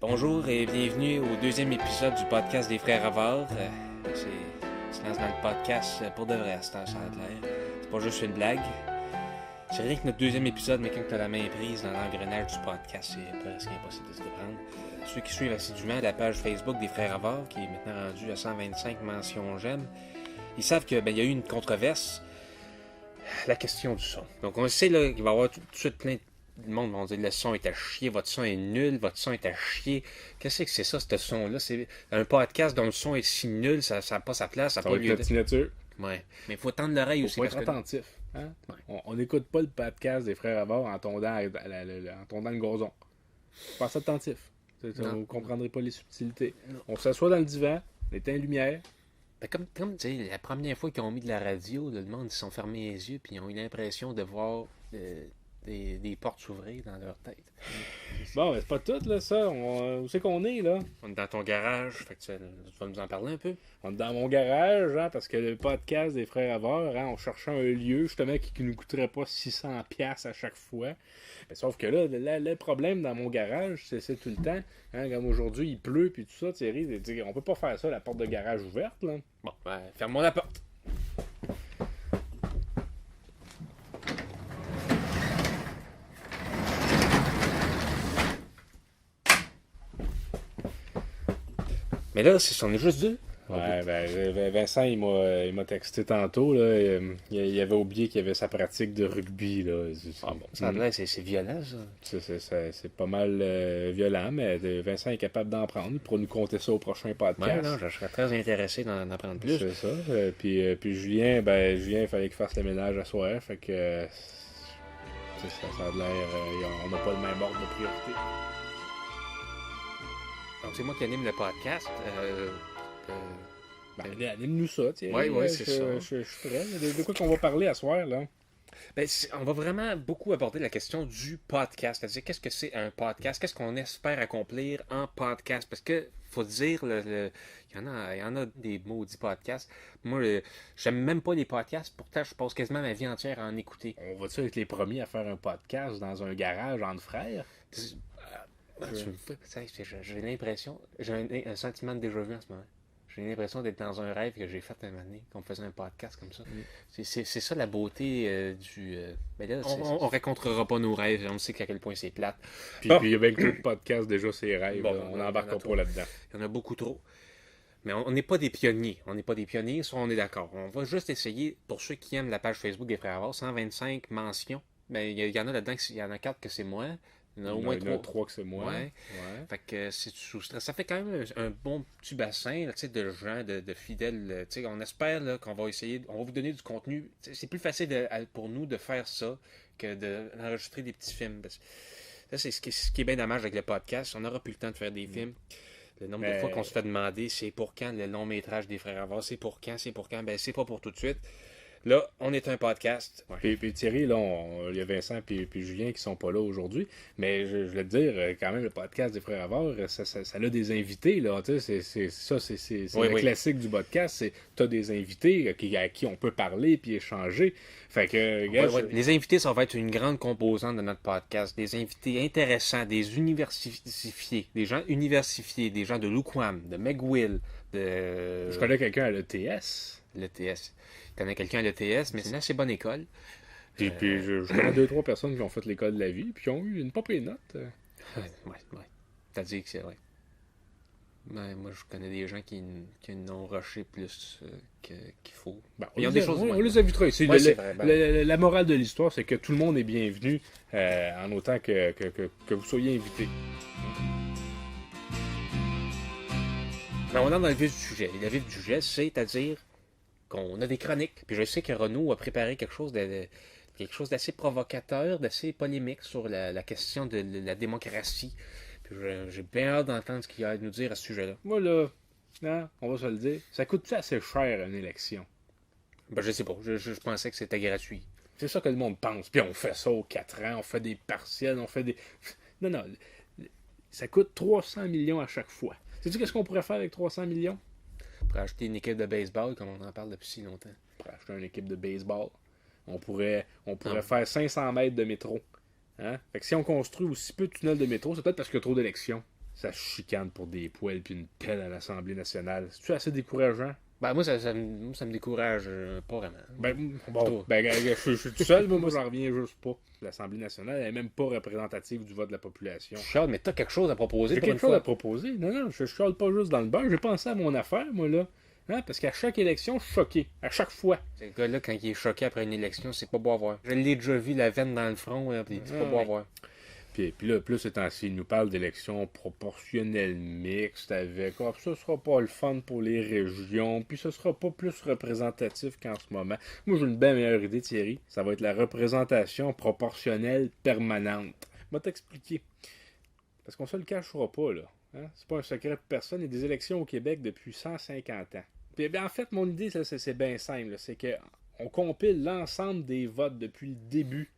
Bonjour et bienvenue au deuxième épisode du podcast des Frères Avars. Tu te lances dans le podcast pour de vrai à ce temps, ça a l'air. C'est pas juste une blague. C'est rien que notre deuxième épisode, mais quand tu as la main prise dans l'engrenage du podcast, c'est presque impossible de se reprendre. Ceux qui suivent assidûment la page Facebook des Frères Avars, qui est maintenant rendue à 125 mentions j'aime, ils savent qu'il y a eu une controverse. La question du son. Donc on sait là, qu'il va y avoir tout de suite plein de monde vont dire le son est à chier, votre son est nul, votre son est à chier. Qu'est-ce que c'est ça, ce son-là? C'est un podcast dont le son est si nul, ça n'a pas sa place. Ça va être la signature. Ouais. Mais il faut tendre l'oreille aussi. Faut être attentif. Hein? Ouais. On n'écoute pas le podcast des Frères Avars en tondant le gazon. Faut être attentif. Vous ne comprendrez pas les subtilités. Non. On s'assoit dans le divan, on éteint la lumière. Ben comme tu sais, la première fois qu'ils ont mis de la radio, le monde, ils se sont fermés les yeux puis ils ont eu l'impression de voir des portes s'ouvrir dans leur tête. Bon, c'est pas tout, là, ça. Où c'est qu'on est, là? On est dans ton garage, fait que tu vas nous en parler un peu? On est dans mon garage, hein, parce que le podcast des Frères Avars, hein, on cherchait un lieu, justement, qui ne nous coûterait pas 600$ à chaque fois. Mais sauf que là, le problème dans mon garage, c'est tout le temps, hein, comme aujourd'hui, il pleut, puis tout ça, Thierry, on peut pas faire ça, la porte de garage ouverte, là. Bon, ben, ferme-moi la porte. Mais là, on est juste deux. Ouais, ben Vincent, il m'a texté tantôt, là. Il avait oublié qu'il y avait sa pratique de rugby, là. Ah bon, ça a l'air, c'est violent, ça. C'est pas mal violent, mais Vincent est capable d'en prendre pour nous compter ça au prochain podcast. Ouais, non, je serais très intéressé d'en apprendre plus. C'est ça. Puis Julien, il fallait qu'il fasse le ménage à soir, fait que ça a l'air, on n'a pas le même ordre de priorité. Donc c'est moi qui anime le podcast. Anime-nous ça, tiens. Oui, c'est ça. Je suis prêt. De quoi qu'on va parler à soir, là? Ben, on va vraiment beaucoup aborder la question du podcast. C'est-à-dire, qu'est-ce que c'est un podcast? Qu'est-ce qu'on espère accomplir en podcast? Parce que, faut dire, il y en a des maudits podcasts. Moi, j'aime même pas les podcasts. Pourtant, je passe quasiment ma vie entière à en écouter. On va-tu être les premiers à faire un podcast dans un garage entre frères? J'ai l'impression, j'ai un sentiment de déjà-vu en ce moment. J'ai l'impression d'être dans un rêve que j'ai fait un moment donné, qu'on faisait un podcast comme ça. C'est ça la beauté du... Mais là, on racontera pas nos rêves, on sait à quel point c'est plate. Puis avec le podcast, déjà, c'est rêves, on n'embarquera pas là-dedans. Il y en a beaucoup trop. Mais on n'est pas des pionniers. On n'est pas des pionniers, ça, on est d'accord. On va juste essayer, pour ceux qui aiment la page Facebook des Frères Avars, 125 mentions. Ben, il y en a là-dedans, il y en a 4 que c'est moi. Il y en a au moins 3 que c'est moi. Ouais. Fait que c'est sous stress. Ça fait quand même un bon petit bassin là, de gens, de fidèles. On espère là, qu'on va essayer, on va vous donner du contenu. C'est plus facile pour nous de faire ça que d'enregistrer des petits films. Ça, c'est ce qui est bien dommage avec le podcast. On n'aura plus le temps de faire des films. Le nombre de fois qu'on se fait demander c'est pour quand le long métrage des Frères Avars, c'est pour quand. Ben c'est pas pour tout de suite. Là, on est un podcast. Ouais. Puis Thierry, là, il y a Vincent et Julien qui sont pas là aujourd'hui. Mais je voulais te dire, quand même, le podcast des Frères Avars, ça a des invités. Là, c'est le classique du podcast. C'est tu as des invités à qui on peut parler puis échanger. Fait que, Les invités, ça va être une grande composante de notre podcast. Des invités intéressants, des universifiés, des gens universifiés, des gens de l'UQAM, de McGill, de... Je connais quelqu'un à l'ETS. L'ETS. Je connais quelqu'un à l'ETS, mais c'est une assez bonne école. Puis je connais 2-3 personnes qui ont fait l'école de la vie puis qui ont eu une pas pire note. Ouais. T'as dit que c'est vrai. Ben, moi, je connais des gens qui n'ont rushé plus qu'il faut. Ben, on les invitera ici. La morale de l'histoire, c'est que tout le monde est bienvenu en autant que vous soyez invités. Ben, on entre dans le vif du sujet. Le vif du sujet, c'est-à-dire qu'on a des chroniques. Puis je sais que Renaud a préparé quelque chose d'assez provocateur, d'assez polémique sur la question de la démocratie. Puis j'ai bien hâte d'entendre ce qu'il a à nous dire à ce sujet-là. Voilà, hein, on va se le dire. Ça coûte-tu assez cher une élection? Ben, je sais pas. Je pensais que c'était gratuit. C'est ça que le monde pense. Puis on fait ça aux 4 ans, on fait des partiels, on fait des... Non, ça coûte 300 millions à chaque fois. Sais-tu qu'est-ce qu'on pourrait faire avec 300 millions? Pour acheter une équipe de baseball, comme on en parle depuis si longtemps. Pour acheter une équipe de baseball. On pourrait faire 500 mètres de métro. Hein? Fait que si on construit aussi peu de tunnels de métro, c'est peut-être parce qu'il y a trop d'élections. ça se chicane pour des poêles puis une pelle à l'Assemblée nationale. C'est-tu assez décourageant? Ben, moi, ça me décourage pas vraiment. Ben, bon, ben, je suis tout seul, moi, j'en reviens juste pas. L'Assemblée nationale, elle n'est même pas représentative du vote de la population. Charles, mais t'as quelque chose à proposer J'ai pour une quelque chose fois. à proposer. Non, je chiale pas juste dans le beurre. J'ai pensé à mon affaire, moi, là. Hein, parce qu'à chaque élection, je suis choqué. À chaque fois. Ce gars-là, quand il est choqué après une élection, c'est pas beau à voir. Je l'ai déjà vu, la veine dans le front, puis c'est pas beau à voir. Puis là, plus ce temps-ci, il nous parle d'élections proportionnelles mixtes avec ça sera pas le fun pour les régions, puis ce sera pas plus représentatif qu'en ce moment. Moi, j'ai une bien meilleure idée, Thierry. Ça va être la représentation proportionnelle permanente. Je vais t'expliquer. Parce qu'on se le cachera pas, là. Hein? C'est pas un secret de personne. Il y a des élections au Québec depuis 150 ans. Puis en fait, mon idée, c'est bien simple. C'est qu'on compile l'ensemble des votes depuis le début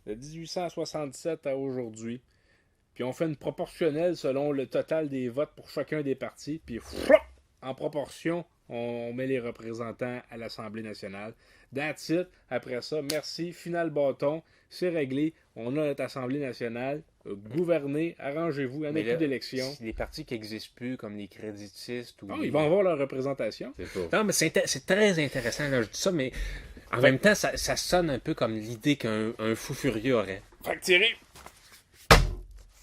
de 1867 à aujourd'hui. Puis on fait une proportionnelle selon le total des votes pour chacun des partis. Puis en proportion, on met les représentants à l'Assemblée nationale. That's it. Après ça, merci. Final bâton. C'est réglé. On a notre Assemblée nationale. Gouvernez. Arrangez-vous. Il n'y en a plus d'élections. Les partis qui n'existent plus, comme les créditistes. Ou ils vont avoir leur représentation. Non, mais c'est très intéressant. Là, je dis ça, mais en même temps, ça sonne un peu comme l'idée qu'un fou furieux aurait. Fait que Thierry,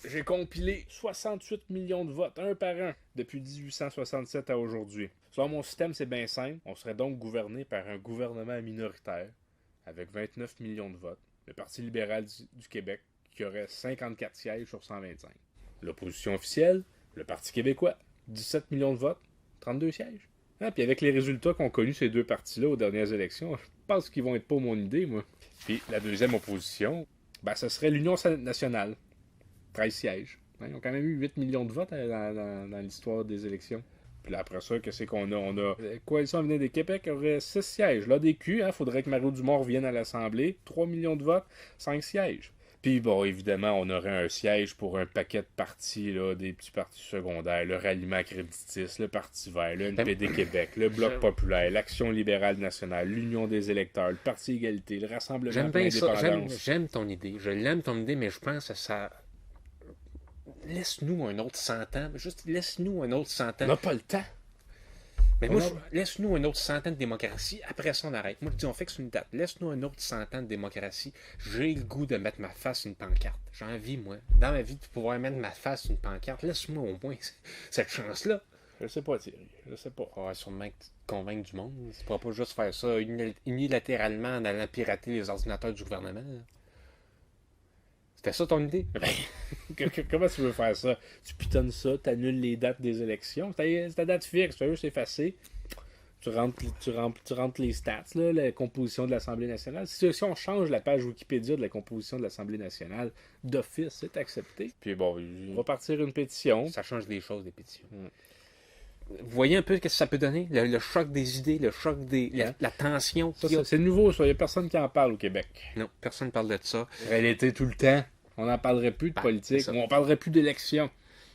j'ai compilé 68 millions de votes, un par un, depuis 1867 à aujourd'hui. Selon mon système, c'est bien simple. On serait donc gouverné par un gouvernement minoritaire avec 29 millions de votes. Le Parti libéral du Québec, qui aurait 54 sièges sur 125. L'opposition officielle, le Parti québécois, 17 millions de votes, 32 sièges. Hein, puis avec les résultats qu'ont connus ces deux partis-là aux dernières élections, je pense qu'ils vont être pas mon idée, moi. Puis la deuxième opposition, ce serait l'Union nationale. 13 sièges. Hein, ils ont quand même eu 8 millions de votes dans l'histoire des élections. Puis là, après ça, qu'est-ce qu'on a? On a la Coalition Avenir des Québec aurait 6 sièges. L'ADQ, faudrait que Mario Dumont revienne à l'Assemblée. 3 millions de votes, 5 sièges. Puis, bon, évidemment, on aurait un siège pour un paquet de partis, là, des petits partis secondaires, le Ralliement créditiste, le Parti vert, le NPD Québec, le Bloc populaire, l'Action libérale nationale, l'Union des électeurs, le Parti égalité, le Rassemblement pour l'indépendance. J'aime ton idée. Je l'aime ton idée, mais je pense que ça... Laisse-nous un autre 100 ans. Juste laisse-nous un autre 100 ans. On n'a pas le temps. Mais laisse-nous un autre 100 ans de démocratie. Après ça, on arrête. Moi, je dis, on fixe une date. Laisse-nous un autre 100 ans de démocratie. J'ai le goût de mettre ma face sur une pancarte. J'ai envie, moi, dans ma vie, de pouvoir mettre ma face sur une pancarte. Laisse-moi au moins cette chance-là. Je sais pas, Thierry. Je sais pas. Ouais, sûrement convaincre du monde. Tu pourras pas juste faire ça unilatéralement en allant pirater les ordinateurs du gouvernement. C'était ça ton idée? Comment tu veux faire ça? Tu pitonnes ça, tu annules les dates des élections. C'est ta date fixe, tu veux juste effacer. Tu rentres les stats, là, la composition de l'Assemblée nationale. Si on change la page Wikipédia de la composition de l'Assemblée nationale, d'office, c'est accepté. Puis bon, on va partir une pétition. Ça change des choses, des pétitions. Vous voyez un peu ce que ça peut donner? Le choc des idées, le choc la tension. C'est nouveau, ça. Il n'y a personne qui en parle au Québec. Non, personne ne parle de ça. Elle était tout le temps. On n'en parlerait plus de politique. On ne parlerait plus d'élections.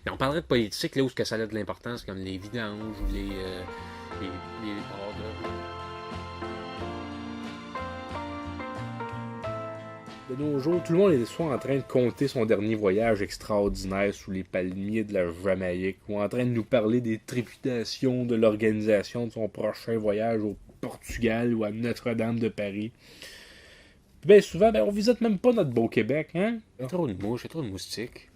On parlerait de politique là où ça a de l'importance, comme les vidanges ou les De nos jours, tout le monde est soit en train de compter son dernier voyage extraordinaire sous les palmiers de la Jamaïque, ou en train de nous parler des trépidations de l'organisation de son prochain voyage au Portugal ou à Notre-Dame de Paris. Bien souvent, on visite même pas notre beau Québec, hein? Il y a trop de mouches, il y a trop de moustiques.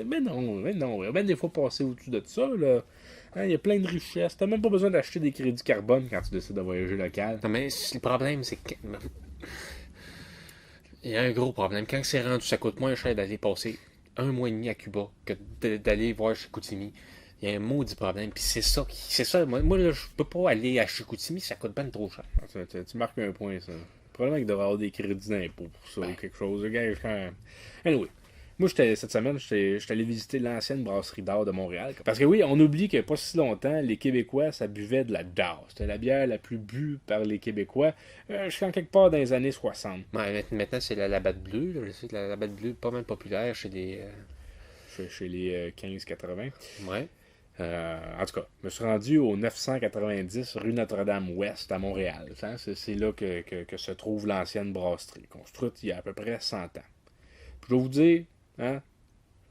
Mais non. Il y a bien des fois passer au-dessus de ça, là. Hein, il y a plein de richesses. T'as même pas besoin d'acheter des crédits carbone quand tu décides de voyager local. Non, mais le problème, c'est que... Il y a un gros problème. Quand c'est rendu, ça coûte moins cher d'aller passer 1 mois et demi à Cuba que d'aller voir Chicoutimi. Il y a un maudit problème. Puis c'est ça. Moi là, je peux pas aller à Chicoutimi, ça coûte bien trop cher. Tu marques un point, ça. Probablement qu'il devrait avoir des crédits d'impôt pour ça ou quelque chose. Anyway. Moi, cette semaine, j'étais allé visiter l'ancienne brasserie d'or de Montréal. Parce que oui, on oublie que pas si longtemps, les Québécois, ça buvait de la d'or. C'était la bière la plus bue par les Québécois jusqu'en quelque part dans les années 60. Ouais, maintenant, c'est la Labatt Bleue. Là. Je sais que la Labatt Bleue est pas mal populaire chez les... Chez les 15-80. Ouais. En tout cas, je me suis rendu au 990 rue Notre-Dame-Ouest à Montréal. C'est là que se trouve l'ancienne brasserie, construite il y a à peu près 100 ans. Puis je vais vous dire,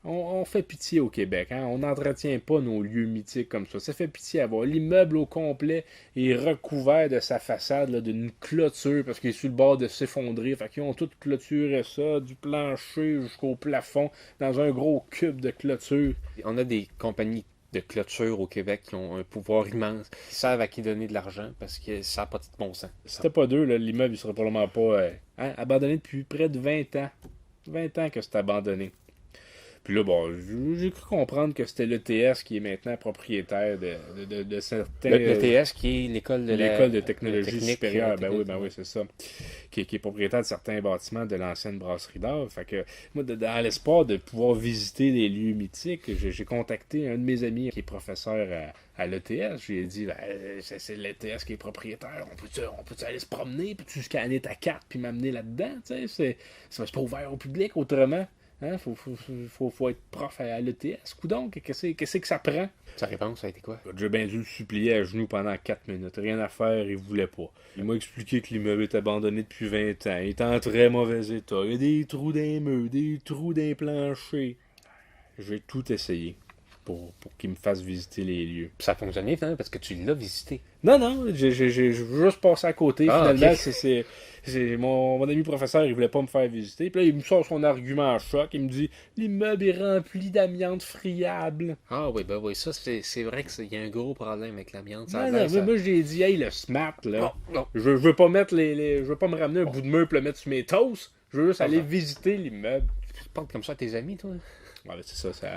on fait pitié au Québec. Hein? On n'entretient pas nos lieux mythiques comme ça. Ça fait pitié à voir. L'immeuble au complet est recouvert de sa façade là, d'une clôture parce qu'il est sur le bord de s'effondrer. Fait qu'ils ont tout clôturé ça, du plancher jusqu'au plafond, dans un gros cube de clôture. On a des compagnies de clôture au Québec qui ont un pouvoir immense. Ils savent à qui donner de l'argent parce que ça n'a pas de bon sens. Si c'était pas d'eux, là, l'immeuble il serait probablement pas abandonné depuis près de 20 ans. 20 ans que c'est abandonné. Puis là, bon, j'ai cru comprendre que c'était l'ETS qui est maintenant propriétaire de certains... L'ETS qui est l'école de technologie supérieure. Ben oui, c'est ça. Qui est propriétaire de certains bâtiments de l'ancienne brasserie d'or. Fait que, moi, dans l'espoir de pouvoir visiter les lieux mythiques, j'ai contacté un de mes amis qui est professeur à l'ETS. Je lui ai dit, c'est l'ETS qui est propriétaire. On peut aller se promener, puis tu scanner ta carte, puis m'amener là-dedans, tu sais. C'est pas ouvert au public, autrement. Hein? Faut être prof à l'ETS. Coudonc, qu'est-ce que ça prend? Sa réponse, ça a été quoi? J'ai bien dû le supplier à genoux pendant 4 minutes. Rien à faire, il voulait pas. Il m'a expliqué que l'immeuble est abandonné depuis 20 ans. Il est en très mauvais état. Il y a des trous dans les murs, des trous dans les planchers. J'ai tout essayé pour qu'il me fasse visiter les lieux. Ça a fonctionné, finalement, parce que tu l'as visité. Non, j'ai juste passé à côté. Finalement, okay. Mon ami professeur, il voulait pas me faire visiter. Puis là, il me sort son argument en choc. Il me dit, l'immeuble est rempli d'amiante friable. Ah oui, ben oui, ça, c'est vrai qu'il y a un gros problème avec l'amiante. Non, moi, j'ai dit, hey, le smart, là. Non. Je veux pas mettre je veux pas me ramener un bout de mur pour le mettre sur mes toasts. Je veux juste aller visiter l'immeuble. Tu parles comme ça à tes amis, toi? Ouais, ben, c'est ça. Ça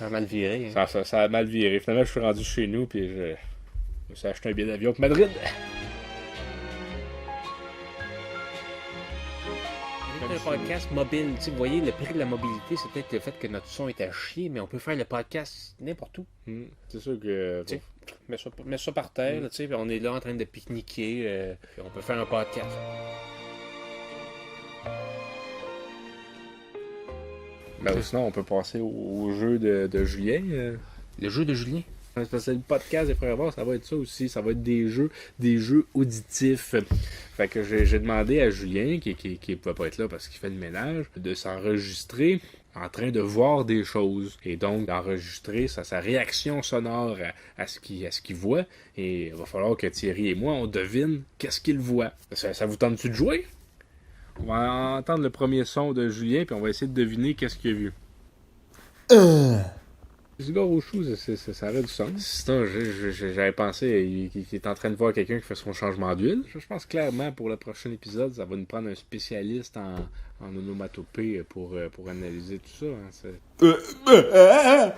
a mal viré. Hein? Ça a mal viré. Finalement, je suis rendu chez nous, puis je me suis acheté un billet d'avion pour Madrid. Un podcast mobile, vous voyez, le prix de la mobilité, c'est peut-être le fait que notre son est à chier, mais on peut faire le podcast n'importe où. C'est sûr que... Mets ça par terre, là, on est là en train de pique-niquer, on peut faire un podcast. Ben, sinon, on peut passer au jeu de Julien. Le jeu de Julien? C'est le podcast des Frères Ravages, ça va être ça aussi. Ça va être des jeux auditifs. Fait que j'ai demandé à Julien, qui ne pouvait pas être là parce qu'il fait le ménage, de s'enregistrer en train de voir des choses. Et donc d'enregistrer sa réaction sonore à ce qu'il voit. Et il va falloir que Thierry et moi, on devine qu'est-ce qu'il voit. Ça vous tente-tu de jouer? On va entendre le premier son de Julien, puis on va essayer de deviner qu'est-ce qu'il a vu. Le gars au chou, ça aurait du sens. Sinon, j'avais pensé qu'il est en train de voir quelqu'un qui fait son changement d'huile. Je pense clairement pour le prochain épisode, ça va nous prendre un spécialiste en onomatopée pour analyser tout ça. Hein.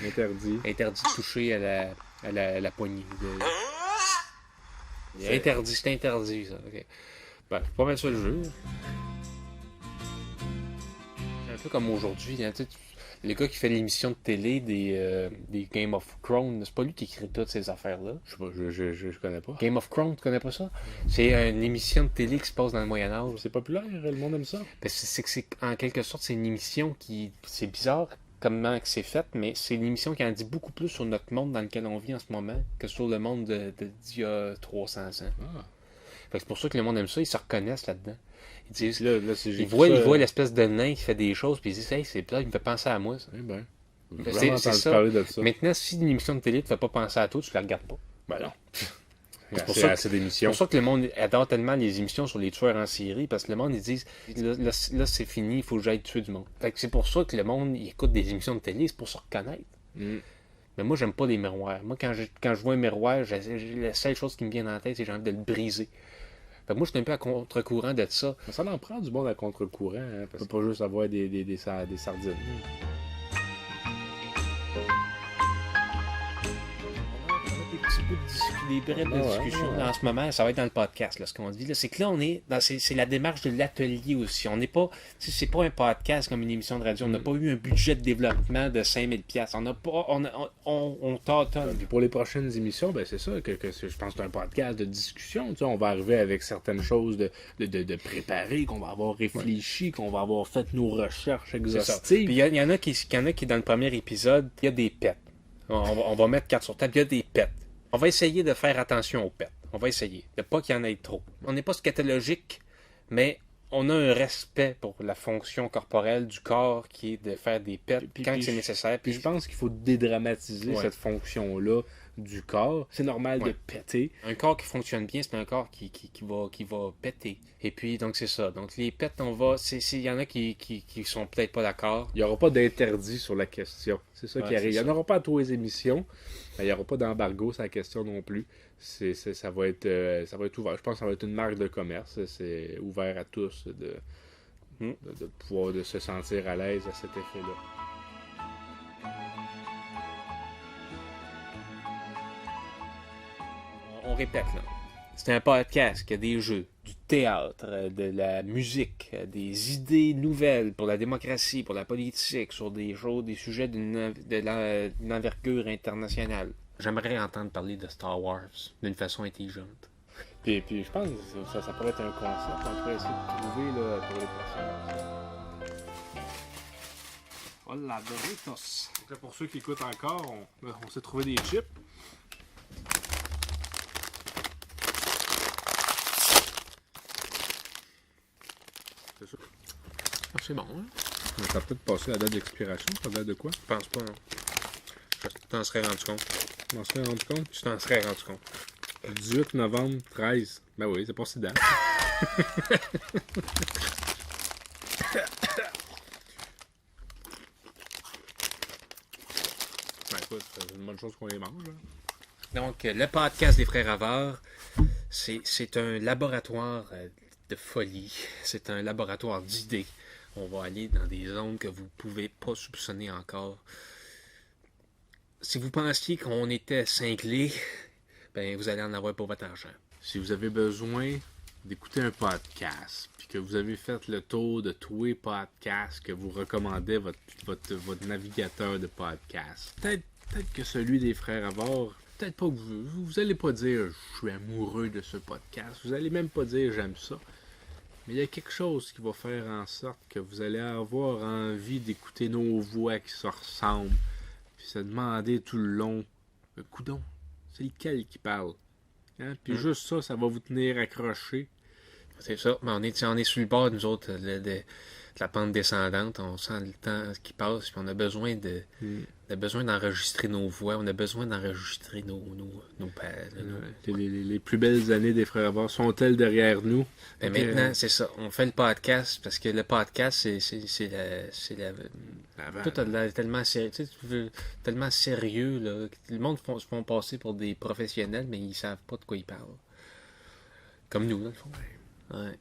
Interdit. Interdit de toucher à la poignée. C'est interdit, ça. Okay. Ben, c'est pas mal ça le jeu. C'est un peu comme aujourd'hui, hein, le gars qui fait l'émission de télé des Game of Thrones, c'est pas lui qui écrit toutes ces affaires-là. Je sais pas, je connais pas. Game of Thrones, tu connais pas ça? C'est une émission de télé qui se passe dans le Moyen-Âge. C'est populaire, le monde aime ça? Ben, en quelque sorte, c'est une émission qui... C'est bizarre comment c'est fait, mais c'est une émission qui en dit beaucoup plus sur notre monde dans lequel on vit en ce moment que sur le monde d'il y a 300 ans. Ah. Fait que c'est pour ça que le monde aime ça, ils se reconnaissent là-dedans. Ils disent, ils voient l'espèce de nain qui fait des choses, puis ils disent, hey, c'est plat, il me fait penser à moi, ça. Eh ben, c'est ça. Parler de ça. Maintenant, si une émission de télé ne te fait pas penser à toi, tu la regardes pas. Ben non. C'est pour ça que le monde adore tellement les émissions sur les tueurs en série, parce que le monde, ils disent, là c'est fini, il faut que j'aille tuer du monde. Fait que c'est pour ça que le monde, il écoute des émissions de télé, c'est pour se reconnaître. Mais moi, j'aime pas les miroirs. Moi, quand je vois un miroir, la seule chose qui me vient dans la tête, c'est que j'ai envie de le briser. Fait que moi, je suis un peu à contre-courant de ça. Ça en prend du monde à contre-courant, hein, parce que pas juste avoir des sardines. Des brèves de discussion en ce moment, ça va être dans le podcast, là, ce qu'on dit. Là, c'est que là, on est dans c'est la démarche de l'atelier aussi. On n'est pas, c'est pas un podcast comme une émission de radio. On n'a pas eu un budget de développement de 5000$. On n'a pas, on tâtonne. Puis pour les prochaines émissions, ben c'est ça que je pense que c'est un podcast de discussion. Tu sais, on va arriver avec certaines choses de préparées, qu'on va avoir réfléchi, qu'on va avoir fait nos recherches exhaustives. Puis il y en a qui dans le premier épisode, il y a des pets. On va mettre 4 sur table, il y a des pets. On va essayer de faire attention aux pets. On va essayer. De pas qu'il y en ait trop. On n'est pas scatologique, mais on a un respect pour la fonction corporelle du corps qui est de faire des pets quand c'est nécessaire. Puis je pense qu'il faut dédramatiser cette fonction-là du corps. C'est normal de péter. Un corps qui fonctionne bien, c'est un corps qui va péter. Et puis, donc c'est ça. Donc les pets, il y en a qui sont peut-être pas d'accord. Il n'y aura pas d'interdit sur la question. C'est ça qui arrive. Il n'y en aura pas à tous les émissions. Il n'y aura pas d'embargo sur la question non plus. Ça va être ouvert. Je pense que ça va être une marque de commerce. C'est ouvert à tous de pouvoir se sentir à l'aise à cet effet-là. On répète, là. C'est un podcast qui a des jeux, du théâtre, de la musique, des idées nouvelles pour la démocratie, pour la politique, sur des choses, des sujets d'une envergure internationale. J'aimerais entendre parler de Star Wars d'une façon intelligente. Puis je pense que ça pourrait être un concept qu'on pourrait essayer de trouver là, pour les prochaines. Hola, Doritos! Donc là, pour ceux qui écoutent encore, on s'est trouvé des chips. C'est ça. Ah, c'est bon, hein? Ça va peut-être passer la date d'expiration. Ça date de quoi? Je pense pas, non. Tu t'en serais rendu compte. Tu t'en serais rendu compte? Tu t'en serais rendu compte. 18 novembre 13. Ben oui, c'est pas si date. Ben écoute, c'est une bonne chose qu'on les mange. Hein. Donc, le podcast des Frères Havard, c'est un laboratoire de folie. C'est un laboratoire d'idées. On va aller dans des zones que vous ne pouvez pas soupçonner encore. Si vous pensiez qu'on était cinglés, ben vous allez en avoir pour votre argent. Si vous avez besoin d'écouter un podcast, puis que vous avez fait le tour de tous les podcasts que vous recommandez votre navigateur de podcast, peut-être que celui des Frères Havard, peut-être pas que vous allez pas dire je suis amoureux de ce podcast, vous allez même pas dire j'aime ça. Mais il y a quelque chose qui va faire en sorte que vous allez avoir envie d'écouter nos voix qui se ressemblent. Puis se demander tout le long, coudon, c'est lequel qui parle? Hein? Puis juste ça, ça va vous tenir accroché. C'est ça, mais on est sur le bord, nous autres, de la pente descendante. On sent le temps qui passe, puis on a besoin d'enregistrer nos voix, on a besoin d'enregistrer nos les plus belles années des Frères Havard sont-elles derrière nous? Mais maintenant, c'est ça. On fait le podcast parce que le podcast, c'est tout a l'air tellement sérieux. Tu sais, tellement sérieux, là. Le monde se font passer pour des professionnels, mais ils savent pas de quoi ils parlent. Comme nous, dans le fond. Ouais.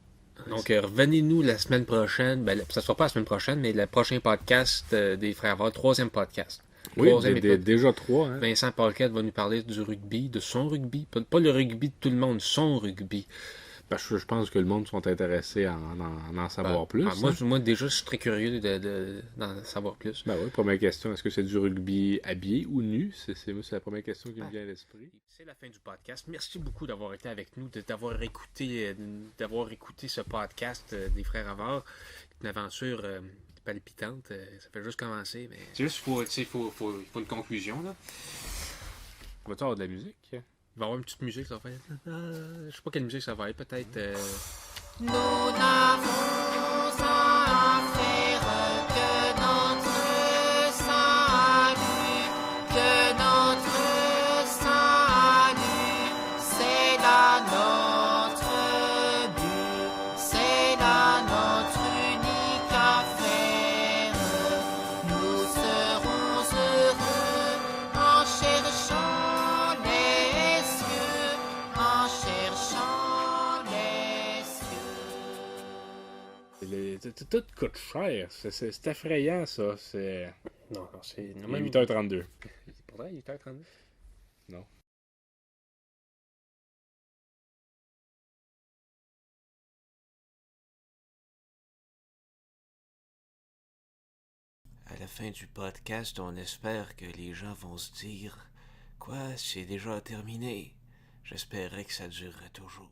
Donc, revenez-nous la semaine prochaine. Ben, ça ne sera pas la semaine prochaine, mais le prochain podcast des Frères Havard, 3e podcast. Oui, déjà 3. Hein? Vincent Paquette va nous parler du rugby, de son rugby. Pas le rugby de tout le monde, son rugby. Parce que je pense que le monde sont intéressés à en savoir plus. Moi, déjà, je suis très curieux d'en savoir plus. Ben oui, première question, est-ce que c'est du rugby habillé ou nu? C'est la première question qui me vient à l'esprit. C'est la fin du podcast. Merci beaucoup d'avoir été avec nous, d'avoir écouté ce podcast des Frères Havard. Une aventure palpitante. Ça fait juste commencer. Mais... C'est juste qu'il faut une conclusion. Là. Va-tu avoir de la musique? Il va y avoir une petite musique, ça va faire. Je sais pas quelle musique ça va être, peut-être. Nous n'avons à faire que notre salut, c'est là notre but, c'est là notre unique affaire. Nous serons heureux en cherchant. Tout coûte cher. C'est effrayant, ça. Non, c'est... Il est 8h32. Pourtant, il est 8h32. Non. À la fin du podcast, on espère que les gens vont se dire « Quoi, c'est déjà terminé? J'espérais que ça durerait toujours. »